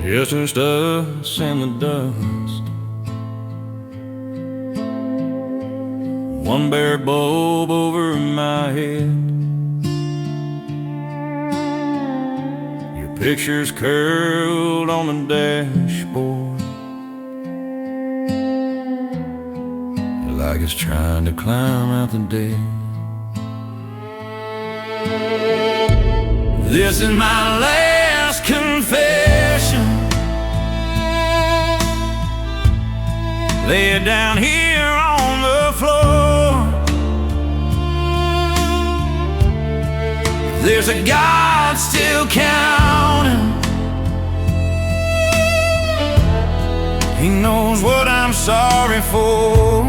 It's just us and the dust. One bare bulb over my head. Your picture's curled on the dashboard, like it's trying to climb out the dead. This is my last confession. Lay it down here on the floor. If there's a God still counting, He knows what I'm sorry for.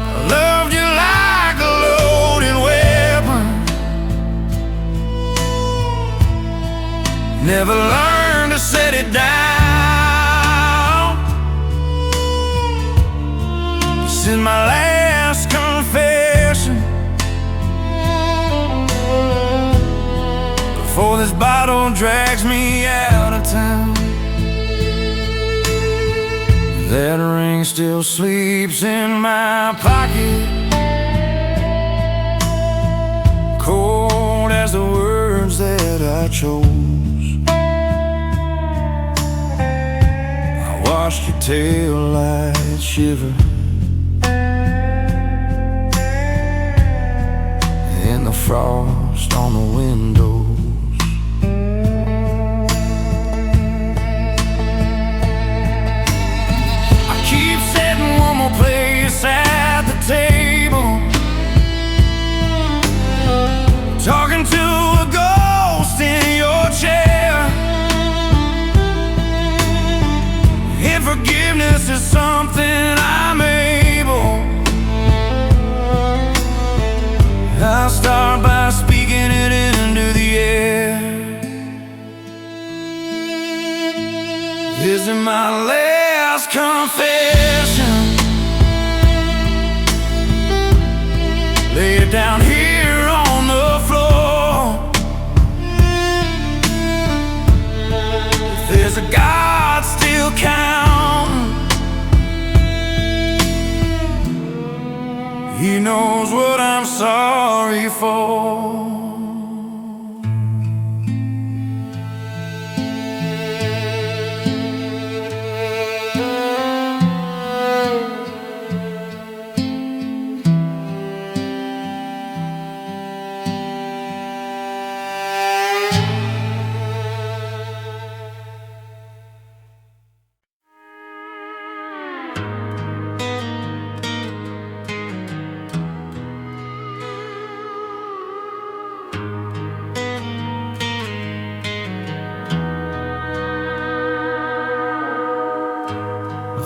I loved you like a loaded weapon, never learned to set it down. This is my last confession before this bottle drags me out of town. That ring still sleeps in my pocket, cold as the words that I chose. I watched your tail light shiver in the frost on the windows. I keep setting one more place at the table, talking to a ghost in your chair. If forgiveness is something I'm able, I'll start by speaking it into the air. This is my last confession. Lay it down here on the floor. If there's a God still counting, He knows what I'm sorry for.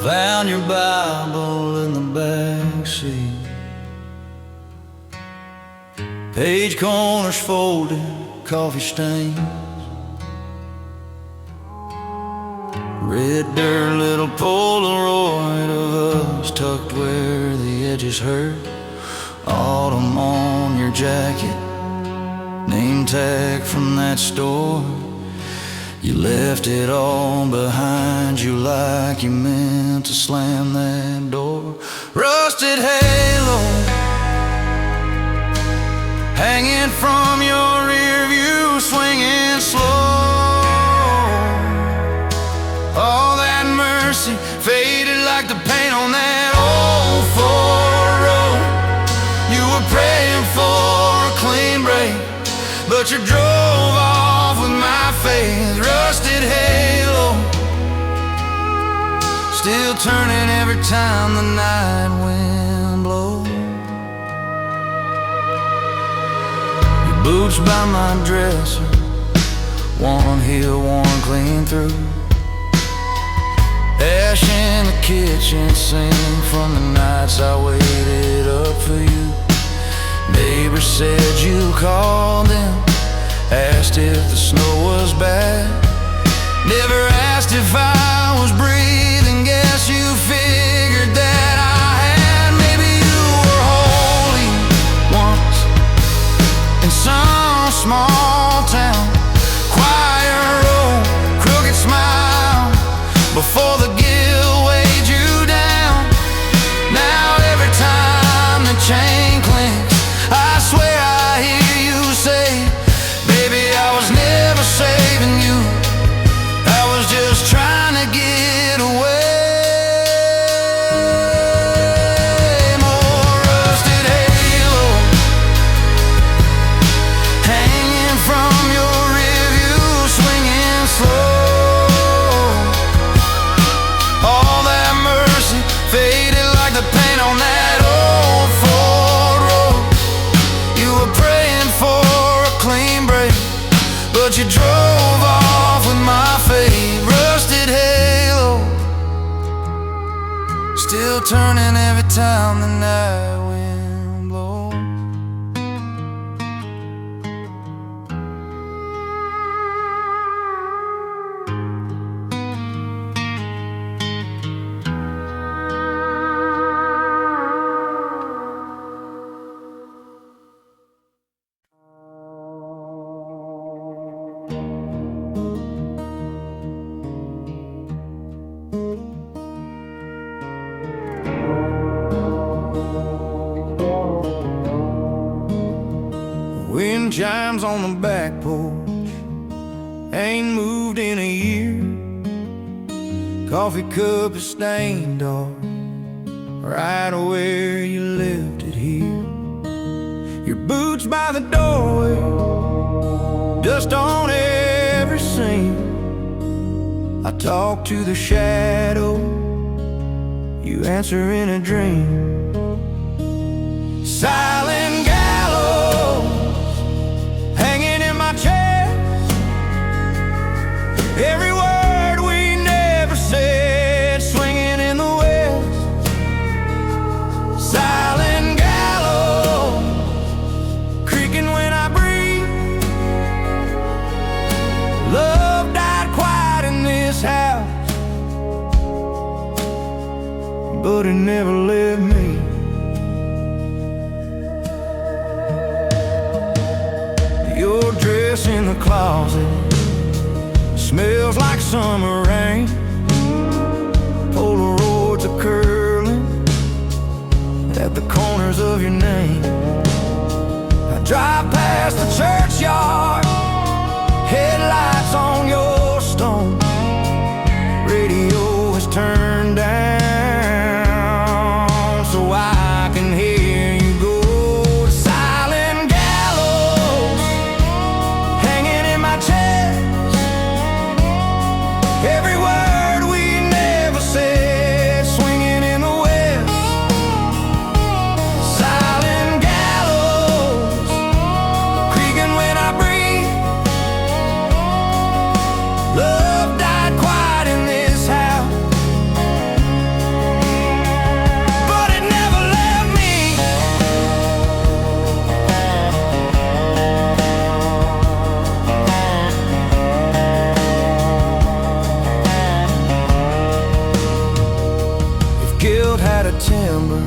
Found your Bible in the backseat, page corners folded, coffee stains, red dirt little Polaroid of us tucked where the edges hurt. Autumn on your jacket, name tag from that store. You left it all behind you like you meant to slam that door. Rusted halo hanging from your rear view, swinging slow. All that mercy faded like the paint on that old Ford road. You were praying for a clean break, but you drove off with my faith. Rusted halo, still turning every time the night wind blows. Your boots by my dresser, one heel worn clean through. Ash in the kitchen sink from the nights I waited up for you. Neighbors said you called them, asked if the snow was bad. Never asked if I was breathing. Guess you figured that I had. Maybe you were holy once in some small town, quiet turning every time the night wind blows. Wind chimes on the back porch, ain't moved in a year. Coffee cup is stained dark, right where you left it here. Your boots by the doorway, dust on every seam. I talk to the shadow, you answer in a dream. Silent gallows hanging in my chest, every word we never said swinging in the west. Silent gallows creaking when I breathe. Love died quiet in this house, but it never left me. Your dress in the closet smells like summer rain. Polaroids are curling at the corners of your name. I drive past the churchyard, headlights on your stone. Radio is turned down so I can hear you go. Silent gallows hanging in my chest, every word we never said swinging in the west. Silent gallows creaking when I breathe. Love died quiet in this house, but it never left me. If guilt had a timbre,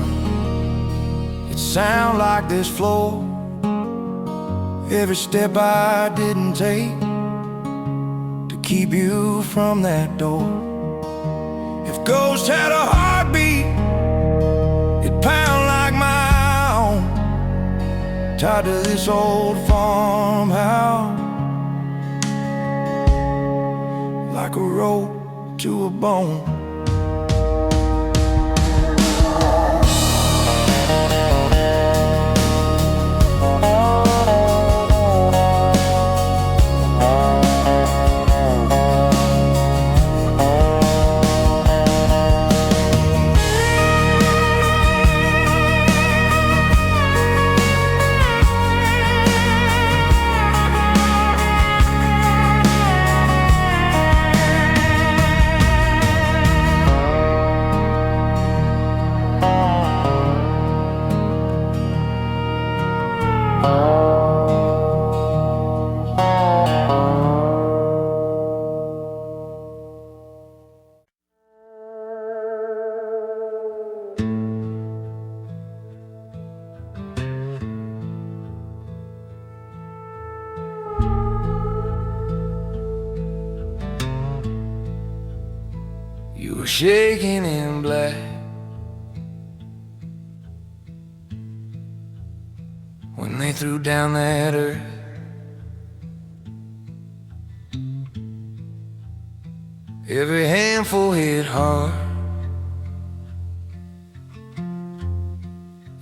it'd sound like this floor. Every step I didn't take to keep you from that door. If ghosts had a heartbeat, it'd pound like my own, tied to this old farmhouse like a rope to a bone. You were shaking in black when they threw down that earth. Every handful hit hard,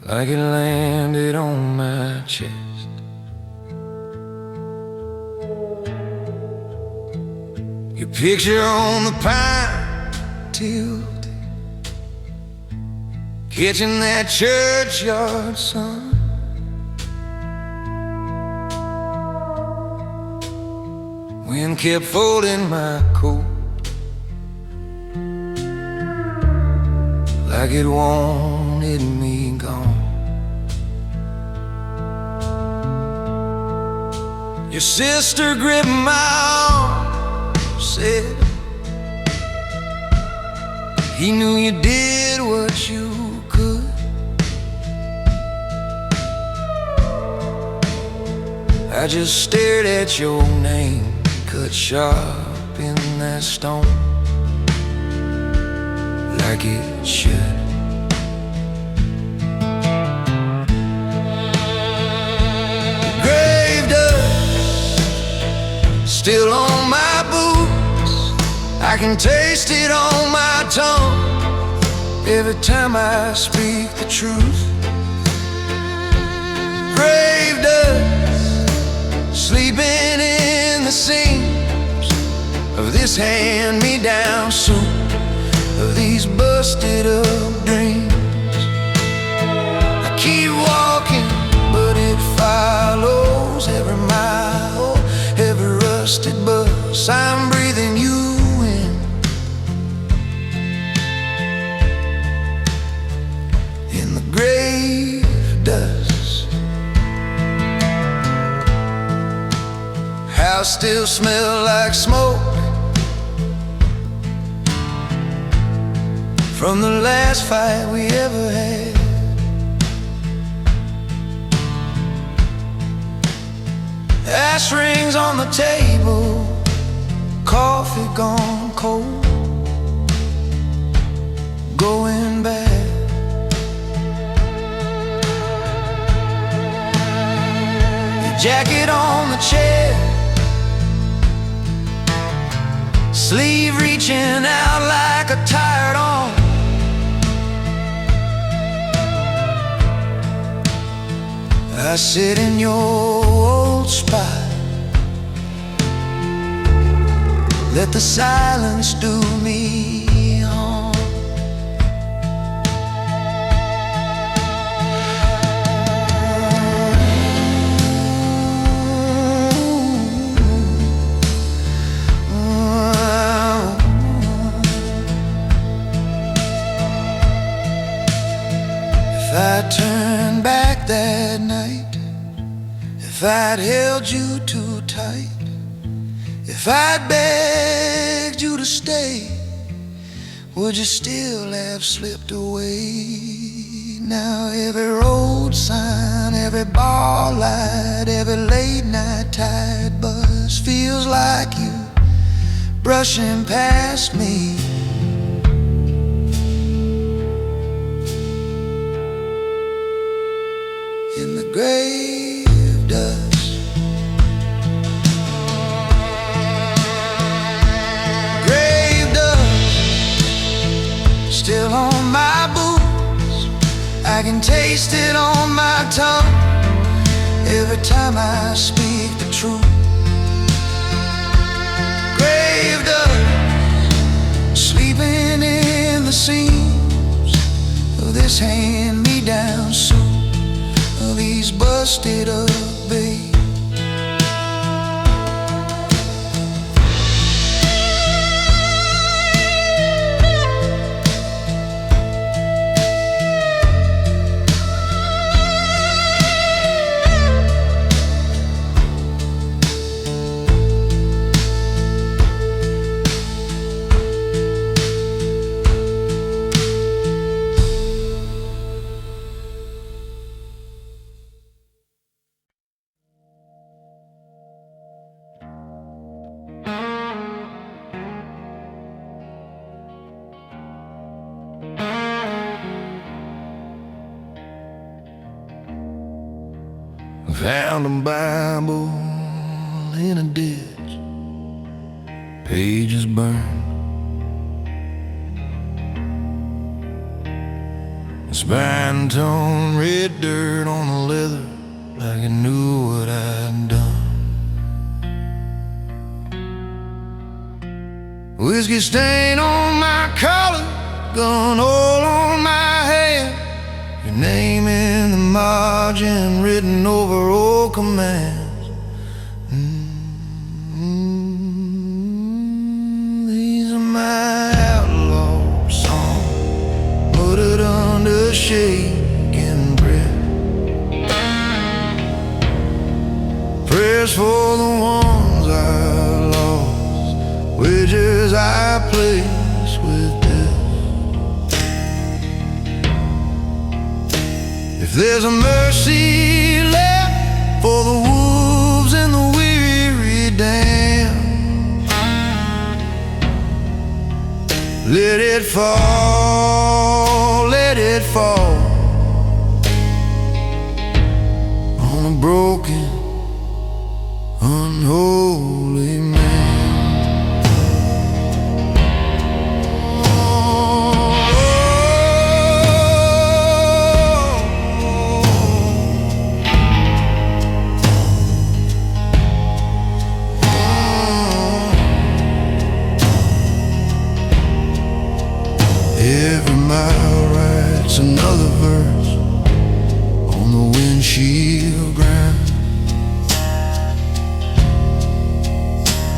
like it landed on my chest. Your picture on the pine tilted, catching that churchyard sun. Wind kept folding my coat like it wanted me gone. Your sister gripped my arm, said he knew you did what you could. I just stared at your name, cut sharp in that stone, like it should. Grave dust still on my boots, I can taste it on my tongue every time I speak the truth. Grave dust sleeping in the seams of this hand-me-down suit, of these busted up dreams. I keep walking, but it follows every mile, every rusted bus. I'm breathing you in the grave dust. House still smell like smoke from the last fight we ever had. Ash rings on the table, coffee gone cold, going bad. Your jacket on the chair, sleeve reaching out like a tired arm. I sit in your old spot, let the silence do me harm. If I turned back that night, if I'd held you too tight, if I'd begged you to stay, would you still have slipped away? Now every road sign, every bar light, every late night tired bus feels like you brushing past me. In the grave dust, grave dust still on my boots, I can taste it on my tongue every time I speak the truth. Grave dust sleeping in the seams of this hand-me-down suit, of these busted up babes. Found a Bible in a ditch, pages burned, spine tone red dirt on the leather, like it knew what I'd done. Whiskey stain on my collar, gun all on my hand, your name in the margin written over all commands. These are my outlaw songs, muttered shares our place with death. If there's a mercy left for the wolves and the weary damned, let it fall, let it fall on a broken, unholy man. Every mile writes another verse on the windshield grind.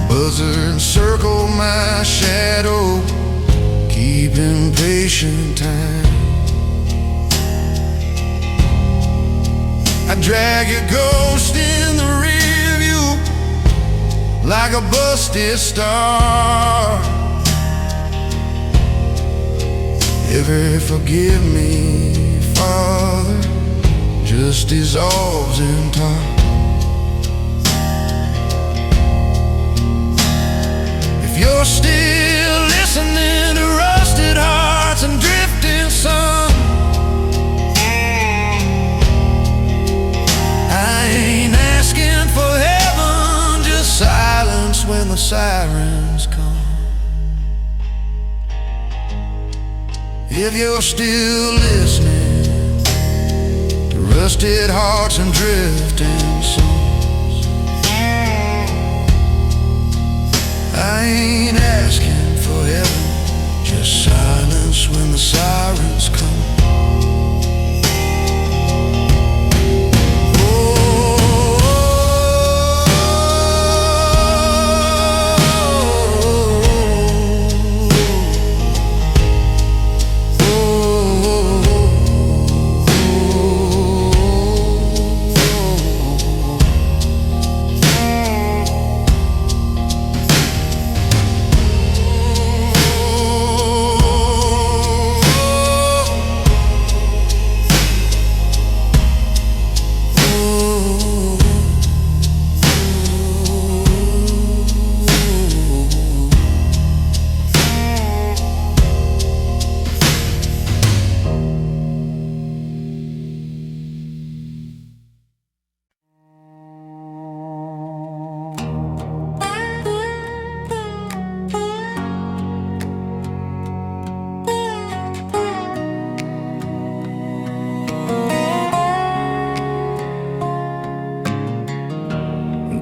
Buzzards circle my shadow, keeping patient time. I drag your ghost in the rear view like a busted star. Ever forgive me, Father, just dissolves in time. If you're still listening to rusted hearts and drifting sun, I ain't asking for heaven, just silence when the sirens come. If you're still listening to rusted hearts and drifting songs, I ain't asking for heaven, just silence when the sirens come.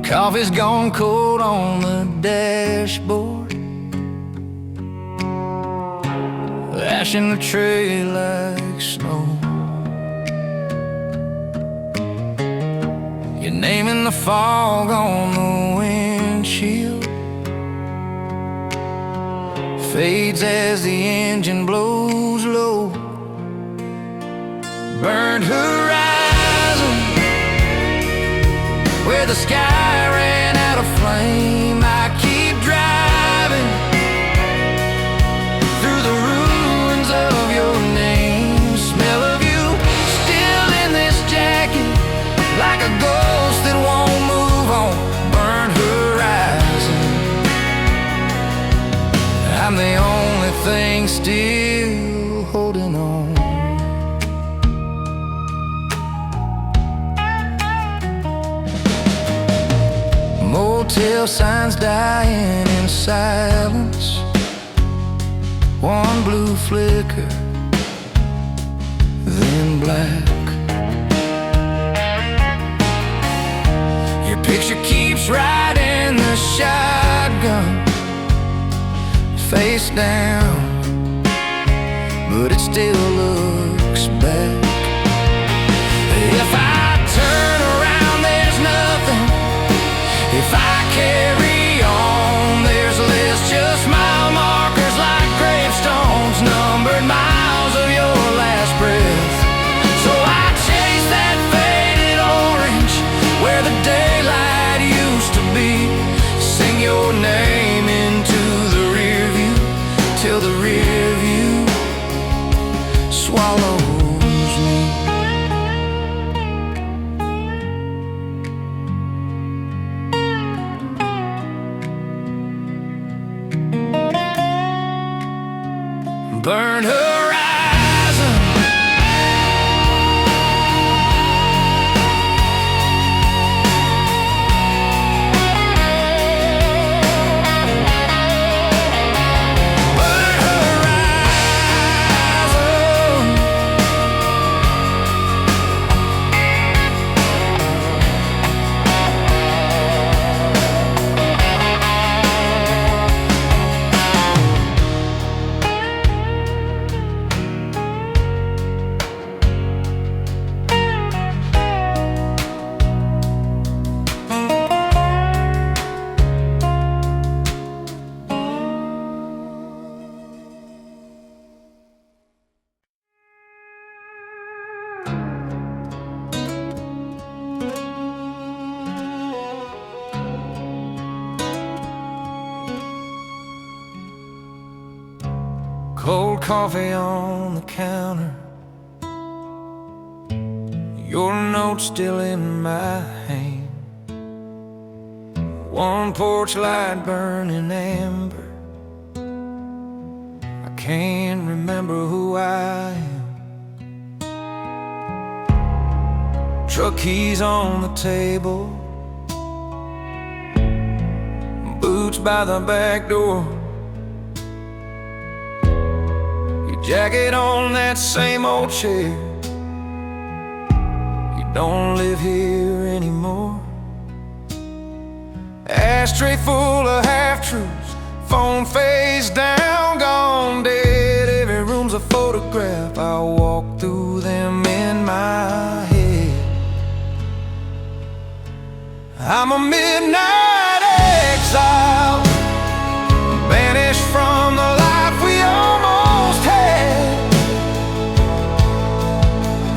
Coffee's gone cold on the dashboard, ash in the trail like snow. Your name in the fog on the windshield fades as the engine blows low. Burned horizon, where the sky ran out of flame. I keep driving through the ruins of your name. Smell of you still in this jacket, like a ghost that won't move on. Burned horizon, I'm the only thing still holding on. Motel signs dying in silence, one blue flicker, then black. Your picture keeps riding the shotgun, face down, but it still looks back. If I turn around, there's nothing. If I carry on, there's less, just mile markers like gravestones, numbered miles of your last breath. So I chase that faded orange, where the daylight used to be, sing your name into the rear Burn horizon. Burn horizon. Cold coffee on the counter, your note still in my hand. One porch light burning amber. I can't remember who I am. Truck keys on the table, boots by the back door. Jacket on that same old chair. You don't live here anymore. Ashtray full of half-truths, phone face down, gone dead. Every room's a photograph, I walk through them in my head. I'm a midnight exile, banished from the life we almost had.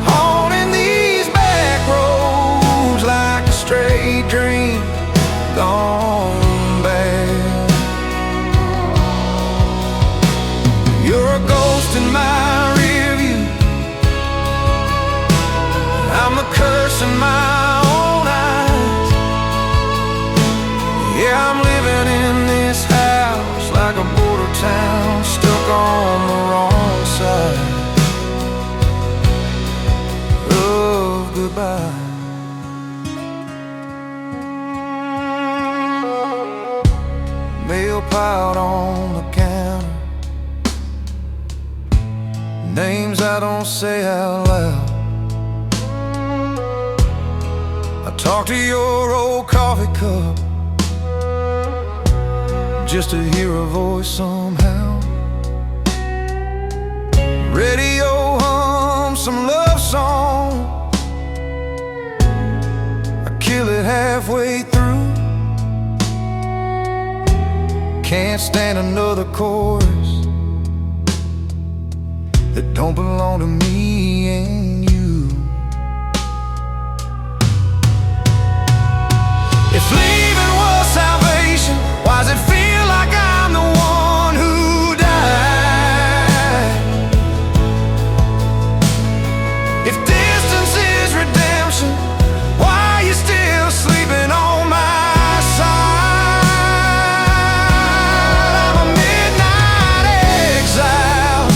Haunting these back roads like a stray dream gone bad. You're a ghost in my rear view. I'm the curse in my own eyes. Yeah, I'm living in this house like a border town, stuck on the wrong side of goodbye. Mail piled on the counter, names I don't say out loud. I talk to your old coffee cup just to hear a voice somehow. Radio hum some love song, I kill it halfway through. Can't stand another chorus that don't belong to me and you. If leaving was salvation, why does it feel like I'm the one who died? If distance is redemption, why are you still sleeping on my side? I'm a midnight exile,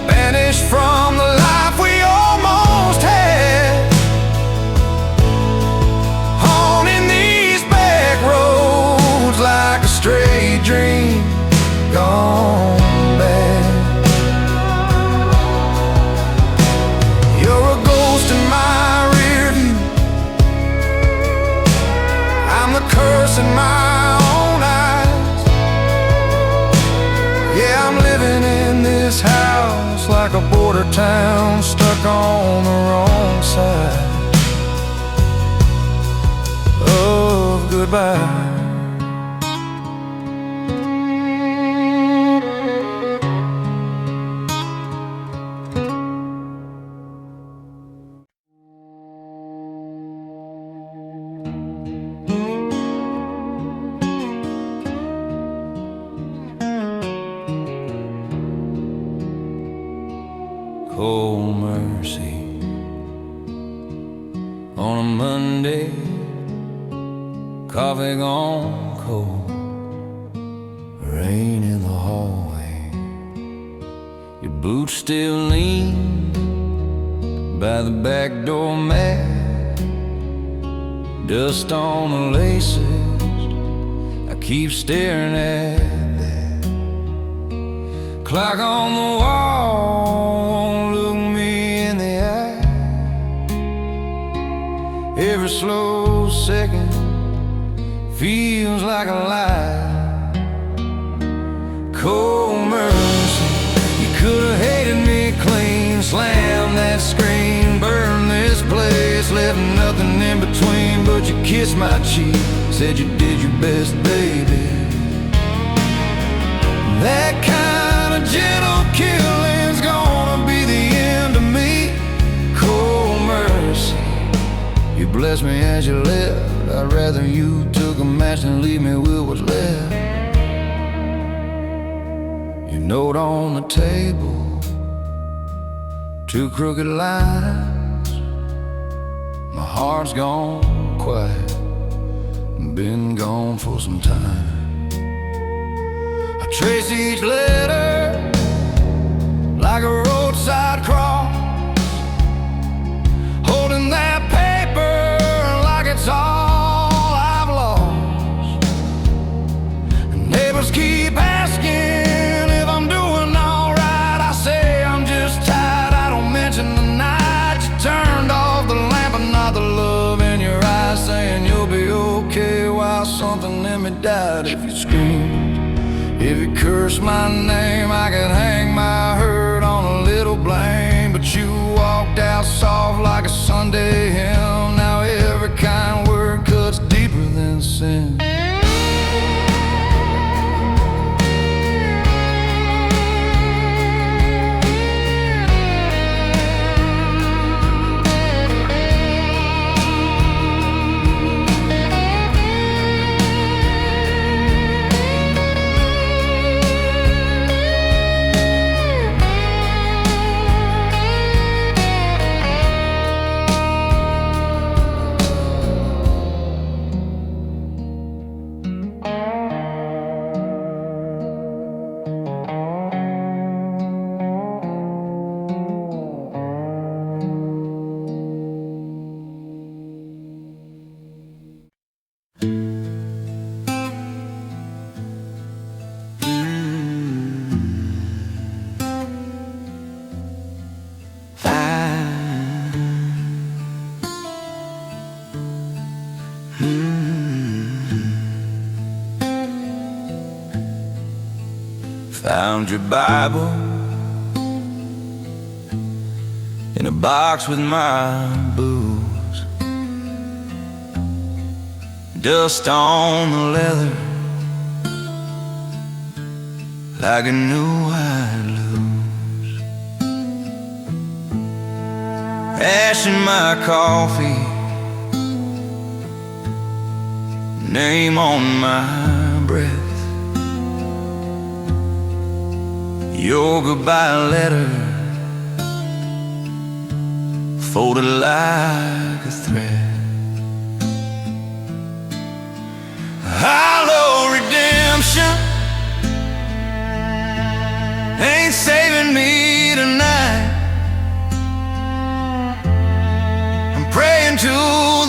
banished from the life we almost had. Haunting these back roads like a stray dream gone bad. You're a ghost in my rear view. I'm the curse in my own eyes. Yeah, I'm living in this house like a border town, stuck on the wrong side of goodbye. Cold mercy on a Monday, coffee gone cold, rain in the hallway, boots still lean by the back door mat, dust on the laces, I keep staring at that clock on the wall, won't look me in the eye. Every slow second feels like a lie. Cold mercy, you could've hated me clean, slammed that screen, burned this place, left nothing in between, but you kissed my cheek, said you did your best, baby. That kind of gentle killing's gonna be the end of me. Cold mercy, you blessed me as you left. I'd rather you took a match than leave me with what's left. Your note on the table, two crooked lines. My heart's gone quiet, been gone for some time. I trace each letter like a roadside cross, holding that paper like it's all I've lost. And neighbors keep asking if I'm doing alright. I say I'm just tired, I don't mention the night you turned off the lamp and not the love in your eyes, saying you'll be okay while something in me died. If you screamed, if you cursed my name, I could hang my hurt on a little blame. But you walked out soft like a Sunday hymn. Now every kind word cuts deeper than sin. Found your Bible in a box with my booze, dust on the leather like I knew I'd lose. Ash in my coffee, name on my breath, your goodbye letter folded like a thread. Hollow redemption ain't saving me tonight. I'm praying to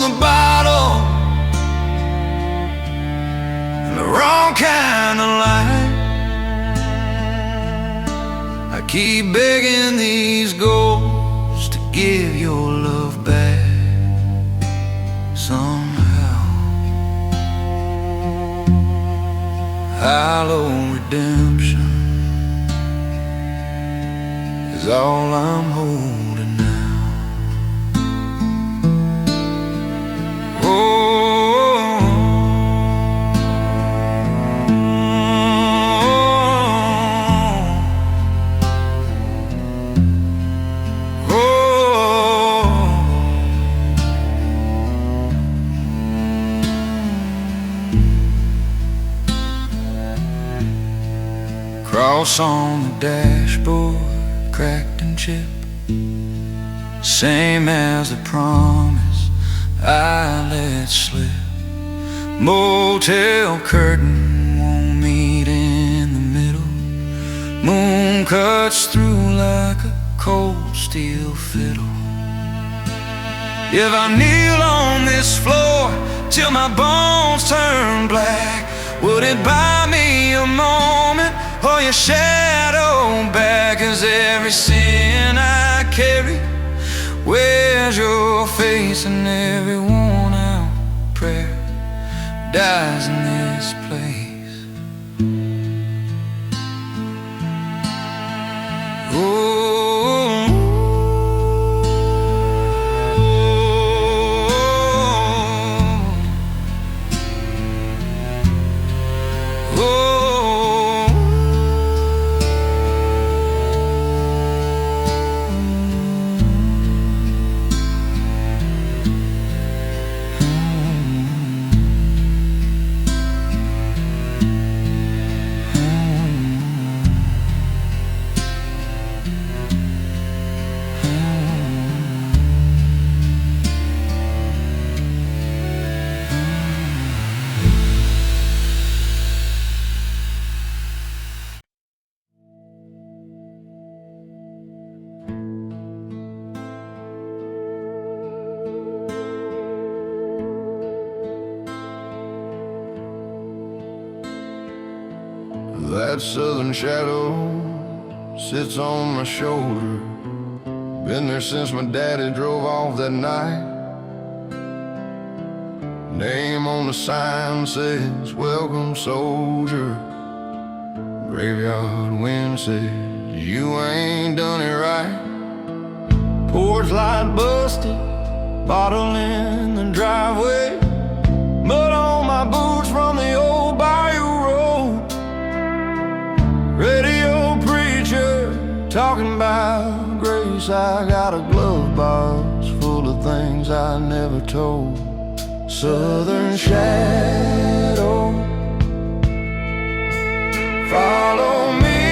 the bottle and the wrong kind of light. I keep begging these ghosts to give your love back somehow. Hollow redemption is all I'm holding now. Oh, cross on the dashboard, cracked and chipped, same as the promise I let slip. Motel curtain won't meet in the middle, moon wind cuts through like a cold steel fiddle. If I kneel on this floor till my bones turn black, would it buy me a moment or your shadow back? 'Cause every sin I carry wears your face, and every worn out prayer dies in this place. That southern shadow sits on my shoulder. Been there since my daddy drove off that night. Name on the sign says, "Welcome, soldier." Graveyard wind says, "You ain't done it right." Porch light busted, bottle in the driveway, mud on my boots from the old bayou road. Radio preacher talking about grace. I got a glove box full of things I never told. Southern shadow, follow me,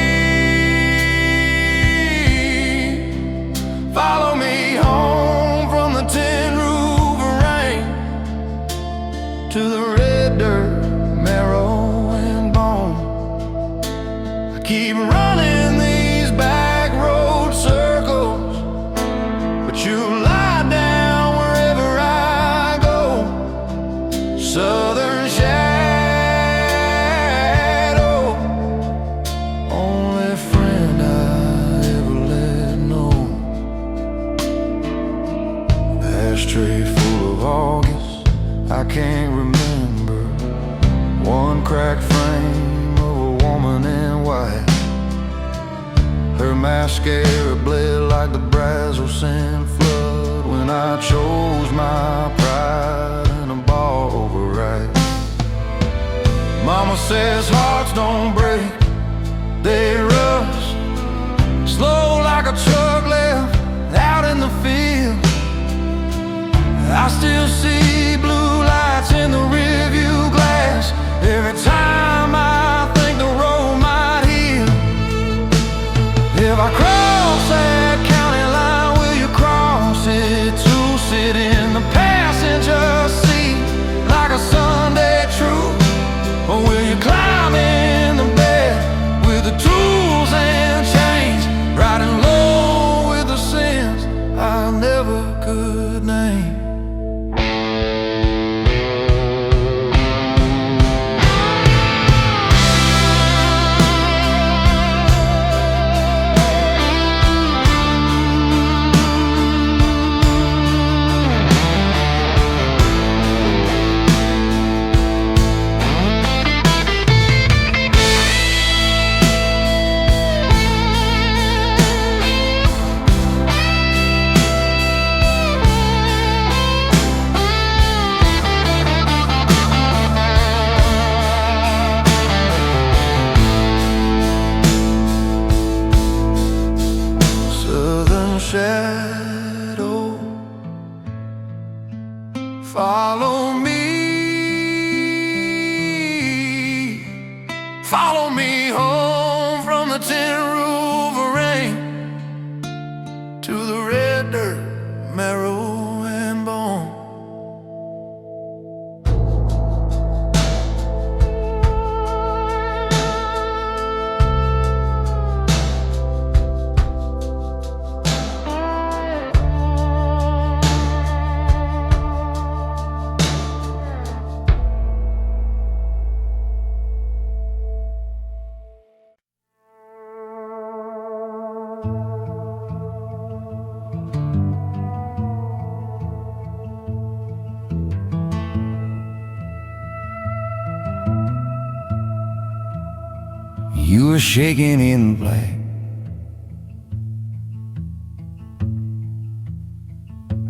follow me home from the tin roof rain to the red dirt, marrow and bone. I keep running these back road circles, but you lie down wherever I go. Southern shadow, only friend I ever let know. Ashtray full of August, I can't remember. One cracked frame of a woman in white. Her mascara bled like the Brazos-Sin flood when I chose my pride in a bar override. Mama says hearts don't break, they rust, slow like a truck left out in the field. I still see blue lights in the rearview glass every time I think the road might heal. If I cross that county line, will you cross it too? Sit in the passenger seat like a Sunday truth, or will you climb in the bed with the tools and chains, riding low with the sins I never could name? Shadow, follow me, follow me home from the tin roof rain to the red dirt, marrow and bone. were shaking in black.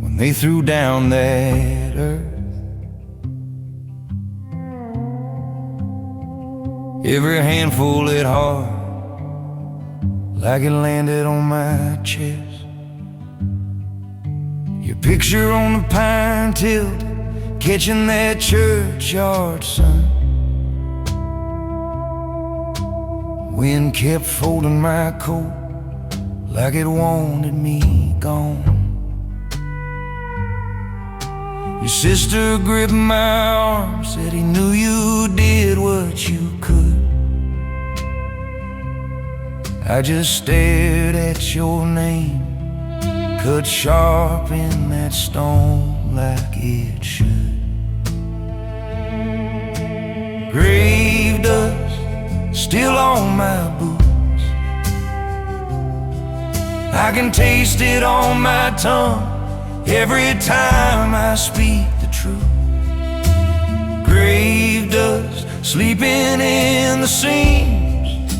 When they threw down that earth, every handful hit hard, like it landed on my chest. Your picture on the pine tilted, catching that churchyard sun. Wind kept folding my coat like it wanted me gone. Your sister gripped my arm, said he knew you did what you could. I just stared at your name, cut sharp in that stone like it should. Grave dust still on my boots, I can taste it on my tongue every time I speak the truth. Grave dust sleeping in the seams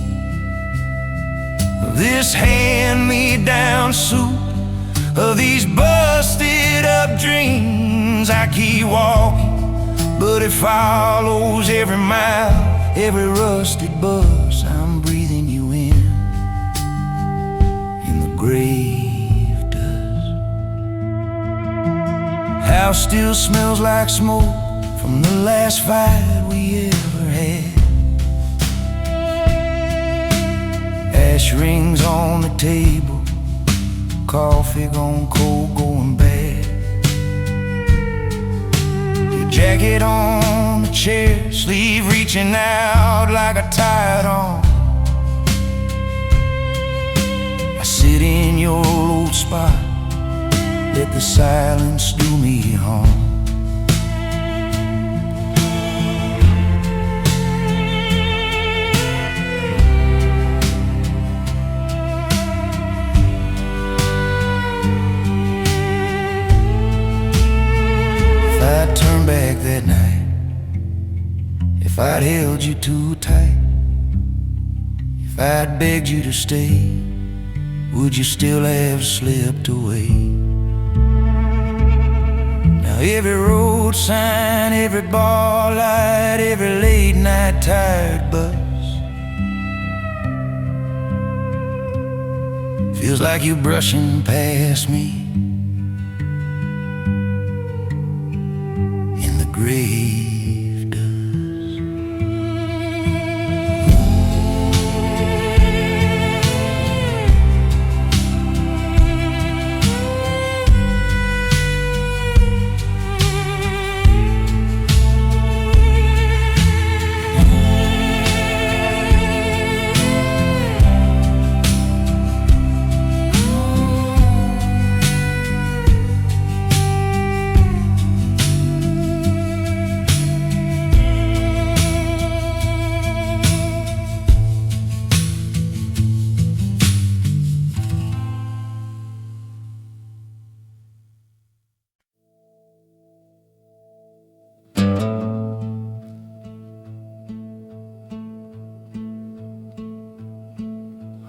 of this hand-me-down suit, of these busted up dreams. I keep walking, but it follows every mile, every rusted bus. I'm breathing you in the grave dust. House still smells like smoke from the last fight we ever had. Ash rings on the table, coffee gone cold, going bad. Your jacket on the chair, sleeve reaching out like a tied on. I sit in your old spot, let the silence do me harm. If I'd turned back that night, if I'd held you too tight, if I'd begged you to stay, would you still have slipped away? Now every road sign, every bar light, every late night tired bus feels like you're brushing past me in the grave dust.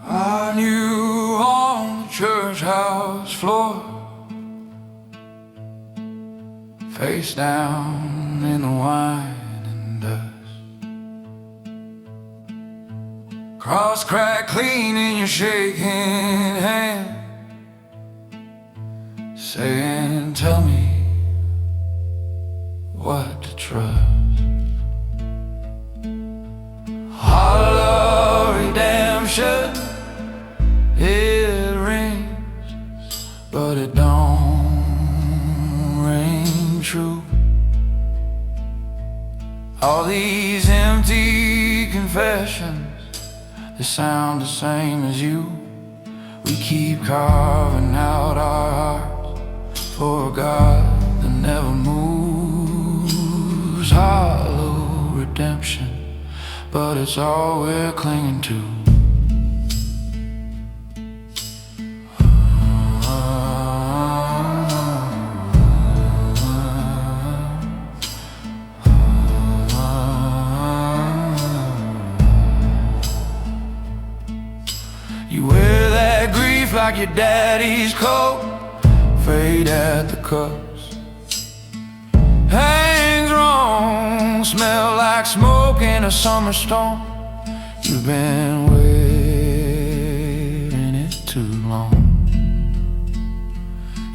I knew on the church house floor, face down in the wine and dust, cross crack clean in your shaking hand, saying, tell me what to trust. Hollow redemption, it rings, but it don't ring true. All these empty confessions, they sound the same as you. We keep carving out our hearts for a God that never moves. Hollow redemption, but it's all we're clinging to. You wear that grief like your daddy's coat, fade at the cuffs. Hangs wrong, smell like smoke in a summer storm. You've been waiting it too long.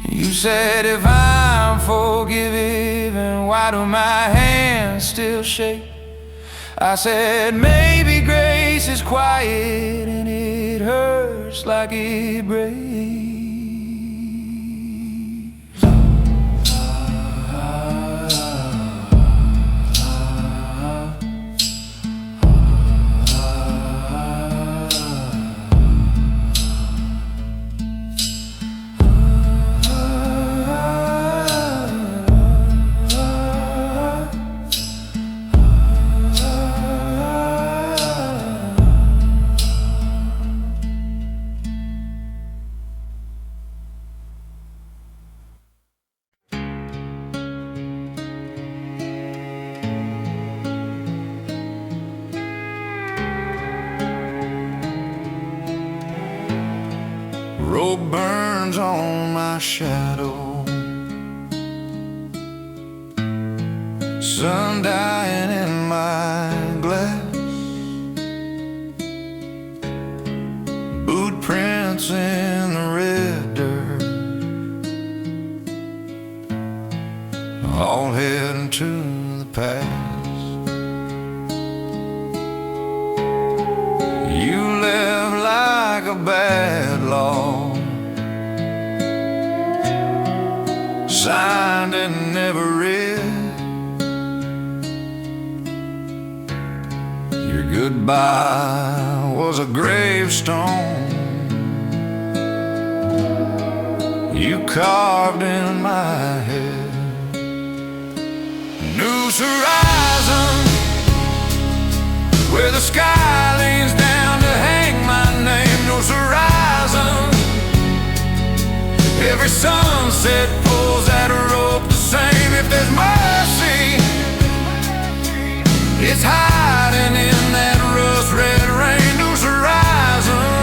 You said if I'm forgiven, why do my hands still shake? I said maybe grace is quiet and it hurts like it breaks. Rope burns on my shadow, sun dying in my glass, boot prints in the red dirt, all heading to the past. You left like a bad law, signed and never read. Your goodbye was a gravestone you carved in my head. Noose Horizon, where the sky leans down to hang my name. Noose Horizon, every sunset pulls that rope the same. If there's mercy, it's hiding in that rust red rain. Noose Horizon,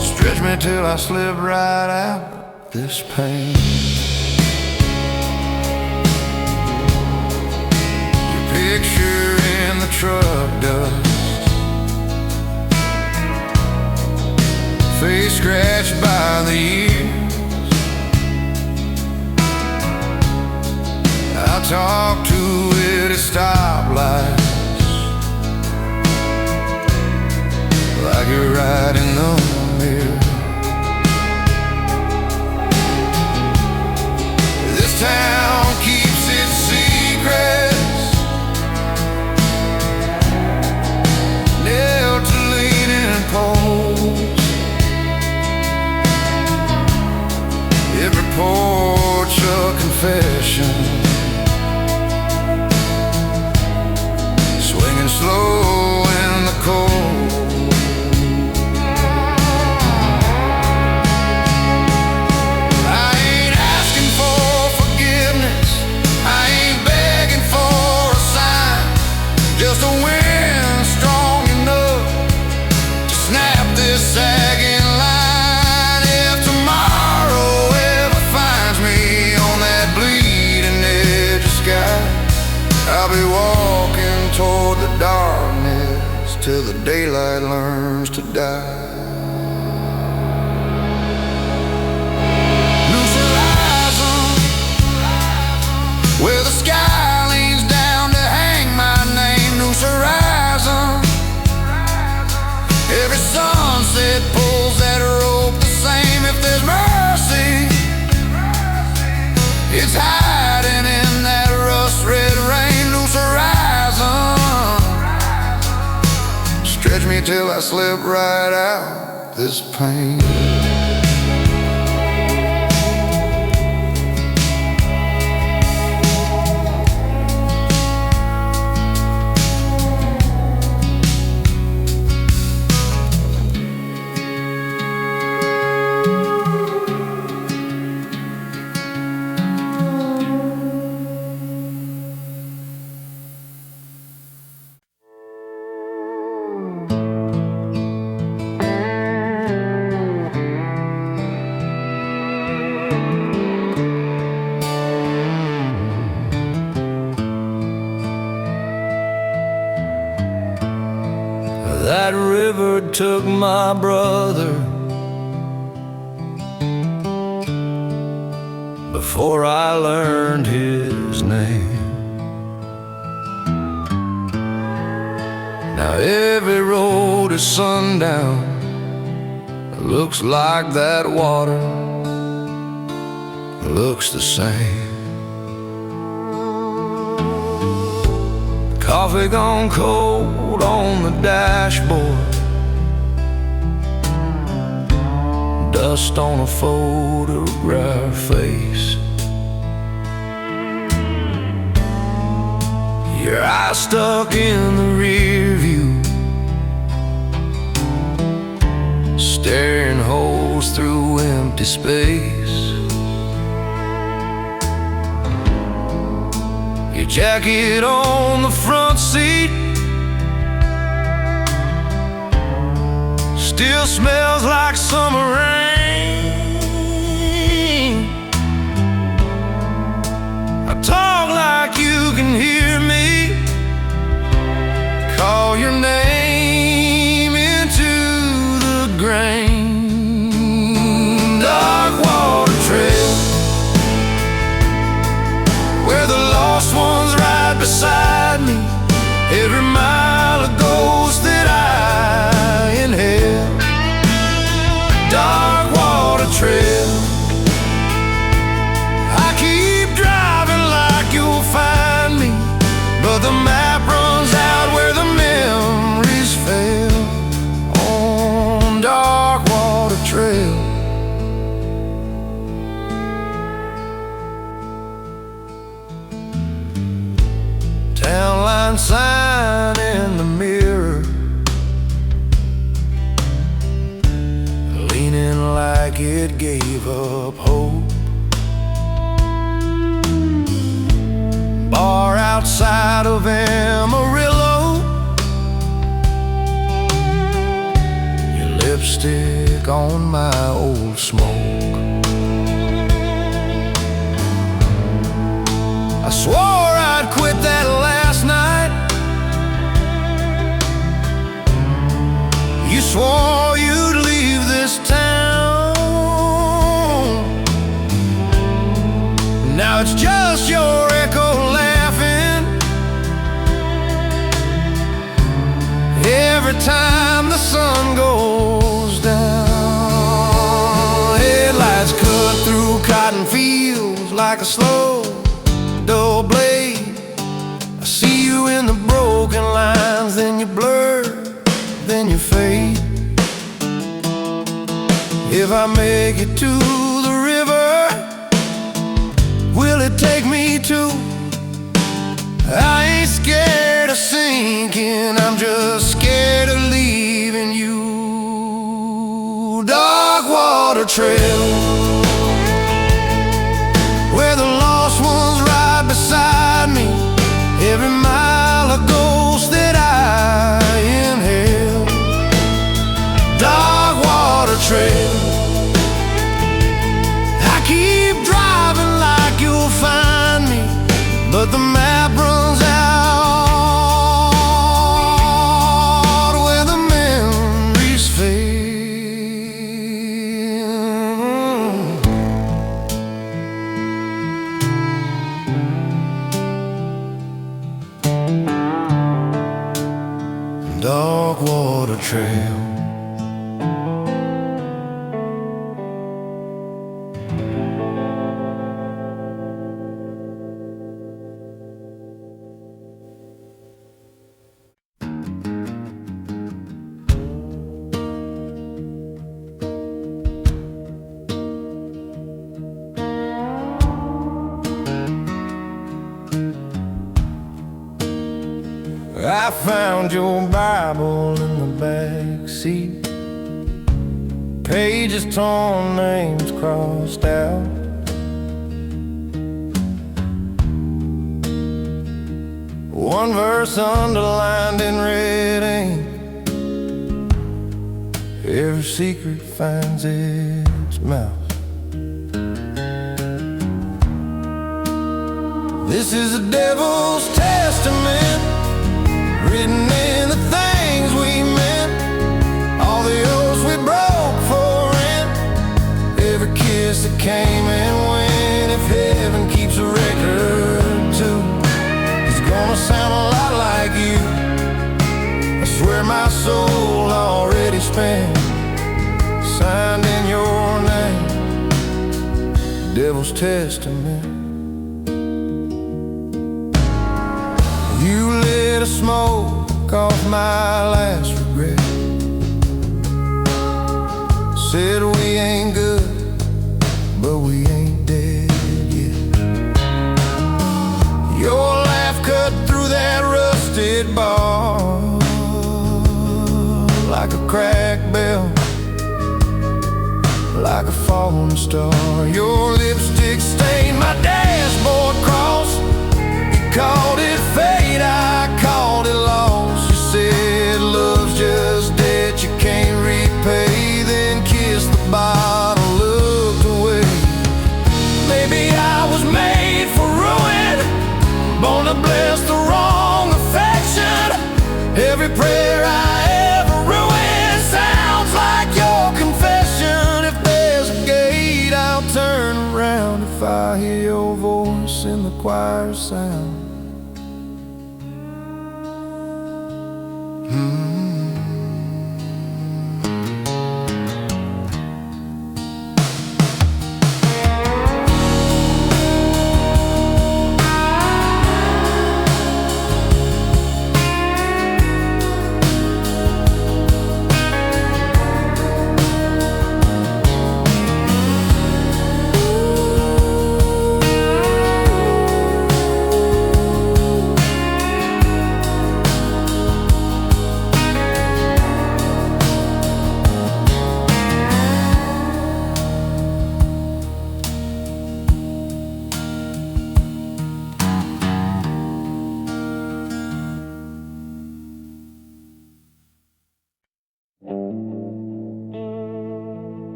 stretch me till I slip right out this pain. Your picture in the truck dust, face scratched by the years. I talk to it at stoplights, like you're right in the mirror. This town keeps its secrets nailed to leaning poles. Every porch a confession, swinging slow in the cold. I ain't asking for forgiveness, I ain't begging for a sign, just a wind strong enough to snap this sagging line. If tomorrow finds me on that bleeding edge of sky, I'll be walking toward the darkness till the daylight learns to die. Noose Horizon, where the sky leans down to hang my name. Noose Horizon, every sunset pulls that rope the same. If there's mercy, it's hiding in that rust red rain. Noose Horizon, stretch me till I slip right out this pain. That river took my brother before I learned his name. Now every road at sundown looks like that water, looks the same. Coffee gone cold on the dashboard, dust on a photograph face. Your eyes stuck in the rear view, staring holes through empty space. Your jacket on the front seat still smells like summer rain. I talk like you can hear me, call your name into the grain. Darkwater Trail, where the lost ones ride beside me. Every mile a ghost that I inhale. Darkwater Trail, I keep driving like you'll find me, but the map runs out where the memories fail. On Darkwater Trail, town line sign in the mirror, leaning like it gave up hope. Bar outside of Amarillo, your lipstick on my old smoke. I swore I'd quit that last night. You swore you'd leave this town. Now it's just your echo laughing every time the sun goes down. Headlights cut through cotton fields like a slow dull blade. I see you in the broken lines, then you blur, then you fade. If I make it to the river, will it take me to? I ain't scared of sinking, I'm just scared of leaving you. Darkwater Trail, where the lost ones ride beside me. Every mile a ghost that I inhale. Darkwater Trail, I keep driving like you'll find me, but the map runs out where the memories fail. Darkwater Trail, I found your Bible in the back seat, pages torn, names crossed out. One verse underlined in red ink, every secret finds its mouth. This is the devil's testament, written in the things we meant. soul already spent, signed in your name, Devil's Testament. You lit a smoke off my last regret, said we ain't good, but we ain't dead yet. Your laugh cut through that rusted bar like a cracked bell, like a falling star. Your lipstick stained my dashboard cross. You called it fate, I called it loss. You said love's just debt you can't repay, then kissed the bottle, looked away. Maybe I was made for ruin, born to bless the wrong affection. Every prayer I ever ruined sounds like your confession. If there's a gate, I'll turn around if I hear your voice in the choir sound.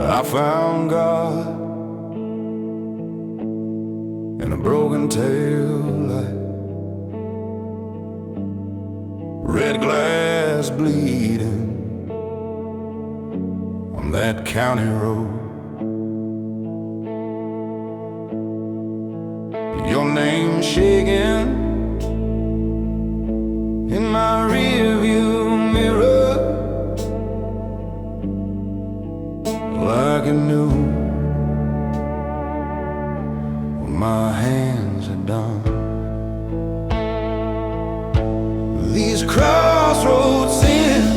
I found God in a broken tail light, red glass bleeding on that county road. Your name shaking in my rearview mirror, like I knew what my hands had done. These crossroad sins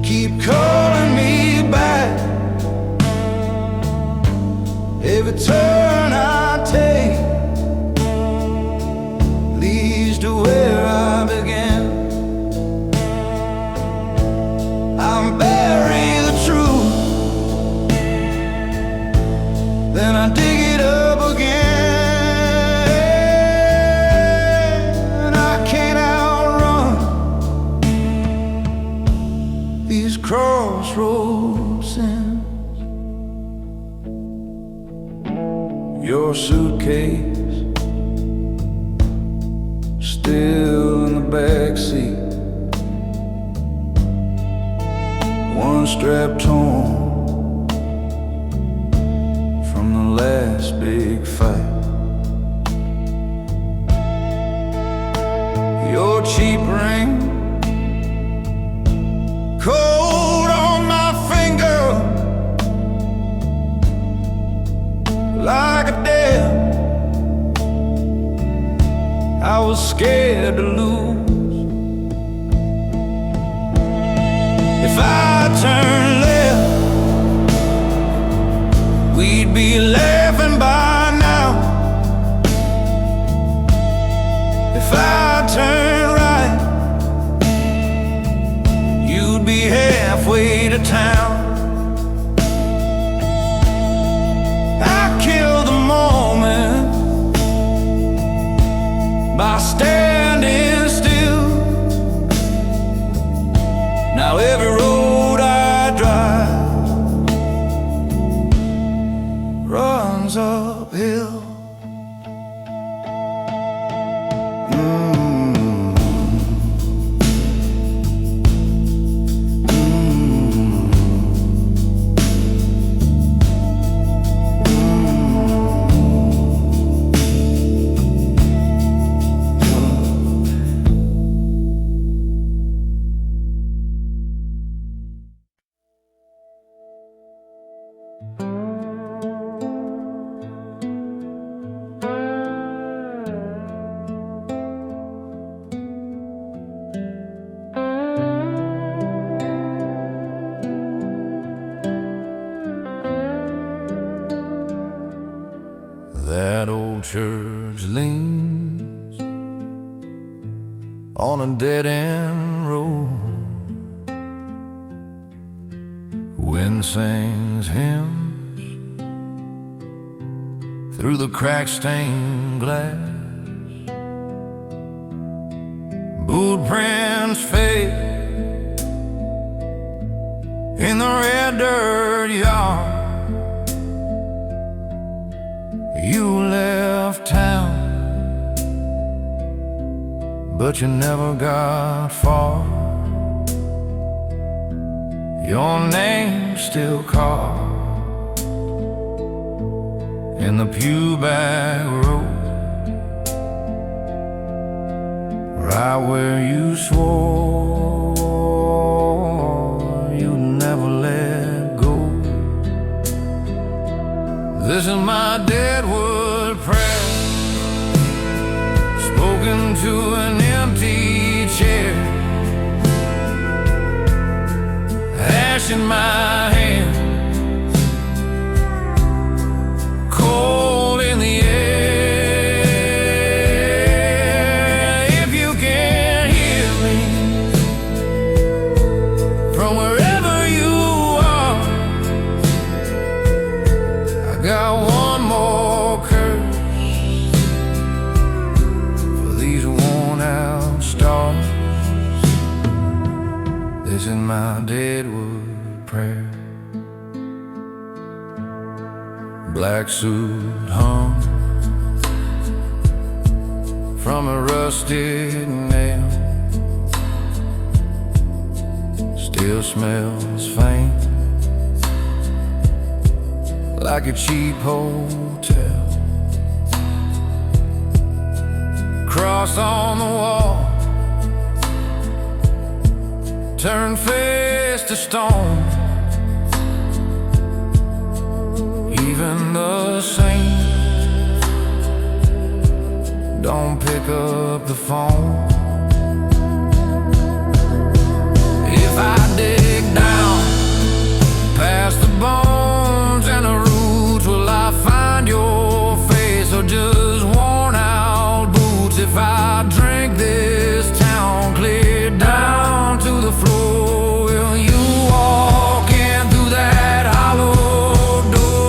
keep calling me back. Every turn I take leads to where I began. I'm bury the truth, then I dig it up again. I can't outrun these crossroad sins. Your suitcase still in the backseat, one strap torn from the last big fight. Your cheap ring cold on my finger, like a death I was scared to lose. If I turn left, we'd be laughing by now. If I turn right, you'd be halfway to town. I kill the moment by standing still. Now every road I drive runs uphill. old church leans on a dead-end road. Wind sings hymns through the crack-stained glass. Boot prints fade in the red dirt yard. You left town, but you never got far. Your name's still carved in the pew-back road, right where you swore you'd never let go. This is my Deadwood Prayer, spoken to an empty chair. Ash in my hand, cold in the air. If you can hear me from wherever you are, I got one more curse for these worn out stars. This is my Deadwood Prayer. Black suit hung from a rusted nail, still smells faint like a cheap hotel. Cross on the wall, turn face to stone. Even the saints don't pick up the phone. If I dig down past the bones and the roots, will I find your face or just worn out boots? If I drink this town clear down to the floor, will you walk in through that hollow door?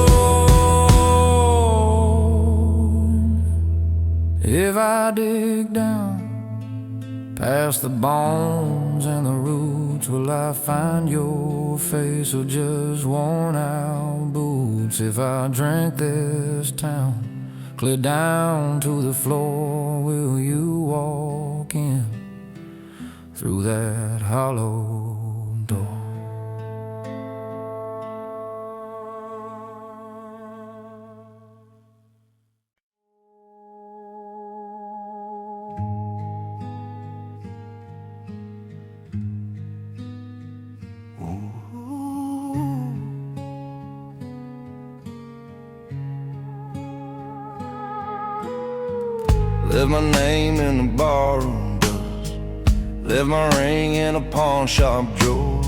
If I dig down past the bones and the roots, will I find your face or just worn out boots? If I drink this town clear down to the floor, will you walk in through that hollow door? Left my name in the barroom dust, left my ring in a pawn shop drawer,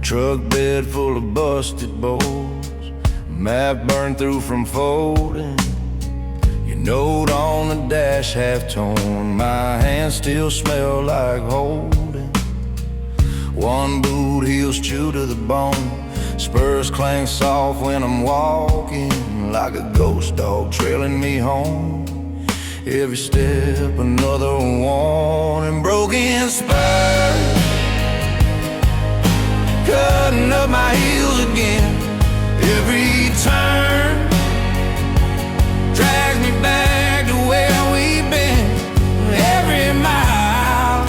truck bed full of busted bolts, map burned through from folding, your note on the dash half torn, my hands still smell like holding. One boot heels chewed to the bone, Spurs clang soft when I'm walking, like a ghost dog trailing me home. Every step another warning, broken spurs cutting up my heels again. Every turn drags me back to where we've been. Every mile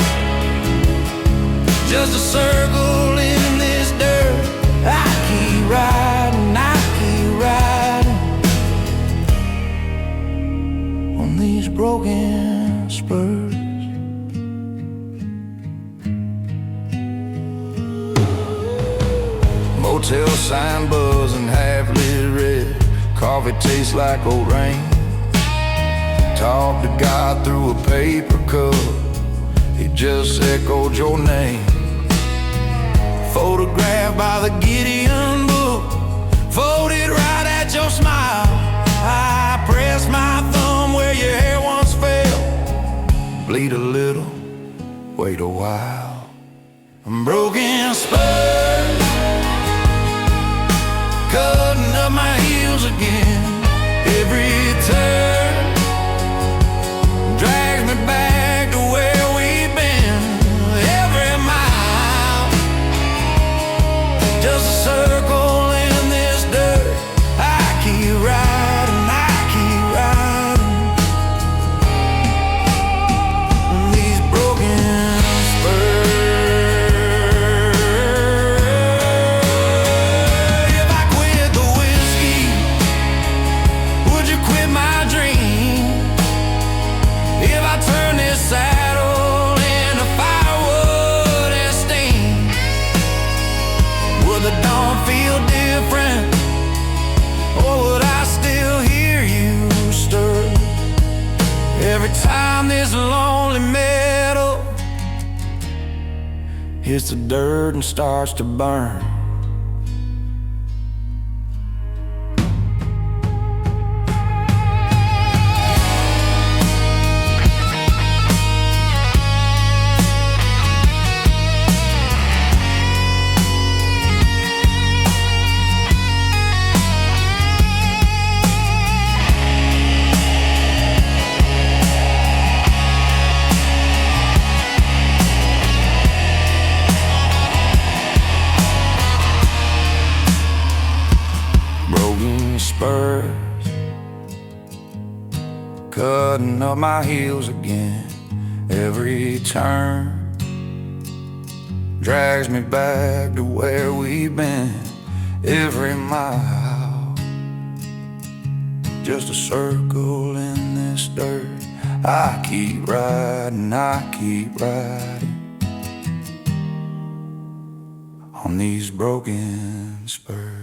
just a circle in this dirt. I keep riding, I keep riding on these broken spurs. Motel sign buzzing, half-lit red, coffee tastes like old rain. Talk to God through a paper cup, he just echoed your name. Photographed by the Gideon book, folded right at your smile. I pressed my thumb bleed a little, wait a while. I'm broken spurs, cutting up my heels again. Every turn drags me back to where we've been. Every mile, just a circle in this dirt. I keep riding, I keep riding. These broken spurs. If I quit the whiskey, would you quit my dream? If I turn this saddle into firewood and steam, would the dawn feel different, or would I still hear you stir? Every time this lonely metal hits the dirt and starts to burn. Spurs, cutting up my heels again. Every turn drags me back to where we've been. Every mile, just a circle in this dirt. I keep riding, I keep riding on these broken spurs.